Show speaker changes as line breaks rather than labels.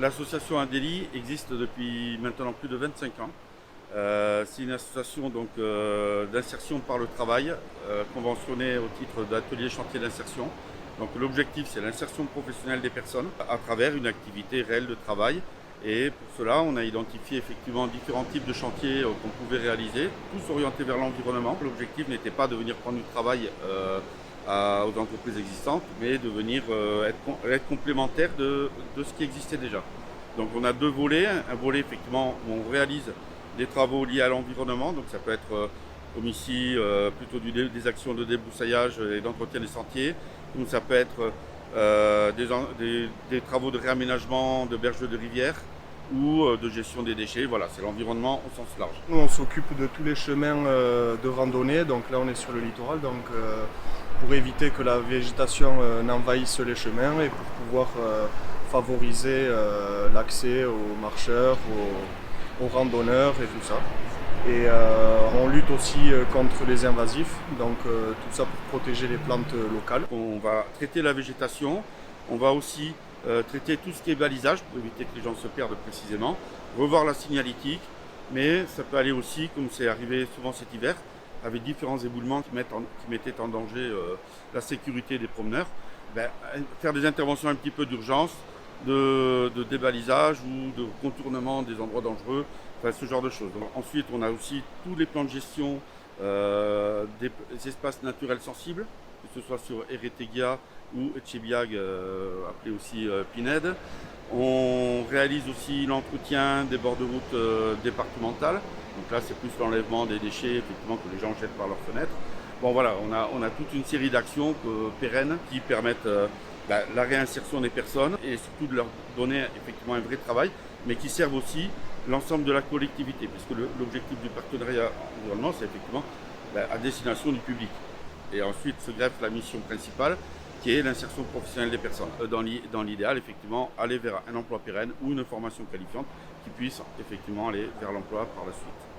L'association Adélie existe depuis maintenant plus de 25 ans. C'est une association d'insertion par le travail, conventionnée au titre d'atelier chantier d'insertion. Donc l'objectif, c'est l'insertion professionnelle des personnes à travers une activité réelle de travail. Et pour cela, on a identifié effectivement différents types de chantiers qu'on pouvait réaliser, tous orientés vers l'environnement. L'objectif n'était pas de venir prendre du travail aux entreprises existantes, mais de venir être complémentaire de ce qui existait déjà. Donc on a deux volets, un volet effectivement où on réalise des travaux liés à l'environnement, donc ça peut être comme ici plutôt des actions de débroussaillage et d'entretien des sentiers, comme ça peut être des travaux de réaménagement de berges de rivières ou de gestion des déchets. Voilà, c'est l'environnement au sens large.
Nous, on s'occupe de tous les chemins de randonnée, donc là on est sur le littoral, donc pour éviter que la végétation n'envahisse les chemins et pour pouvoir favoriser l'accès aux marcheurs, aux randonneurs et tout ça. Et on lutte aussi contre les invasifs, donc tout ça pour protéger les plantes locales.
On va traiter la végétation, on va aussi traiter tout ce qui est balisage pour éviter que les gens se perdent précisément, revoir la signalétique, mais ça peut aller aussi, comme c'est arrivé souvent cet hiver, avec différents éboulements qui mettaient en danger la sécurité des promeneurs, faire des interventions un petit peu d'urgence, de débalisage ou de contournement des endroits dangereux, enfin, ce genre de choses. Donc, ensuite, on a aussi tous les plans de gestion des espaces naturels sensibles, que ce soit sur Eretegia ou Etchebiag, appelé aussi Pinède. On réalise aussi l'entretien des bords de route départementales. Donc là, c'est plus l'enlèvement des déchets effectivement, que les gens jettent par leurs fenêtres. Bon voilà, on a toute une série d'actions pérennes qui permettent la réinsertion des personnes et surtout de leur donner effectivement un vrai travail, mais qui servent aussi l'ensemble de la collectivité, puisque l'objectif du partenariat environnement, c'est effectivement à destination du public. Et ensuite se greffe la mission principale, qui est l'insertion professionnelle des personnes. Dans l'idéal, effectivement, aller vers un emploi pérenne ou une formation qualifiante qui puisse effectivement aller vers l'emploi par la suite.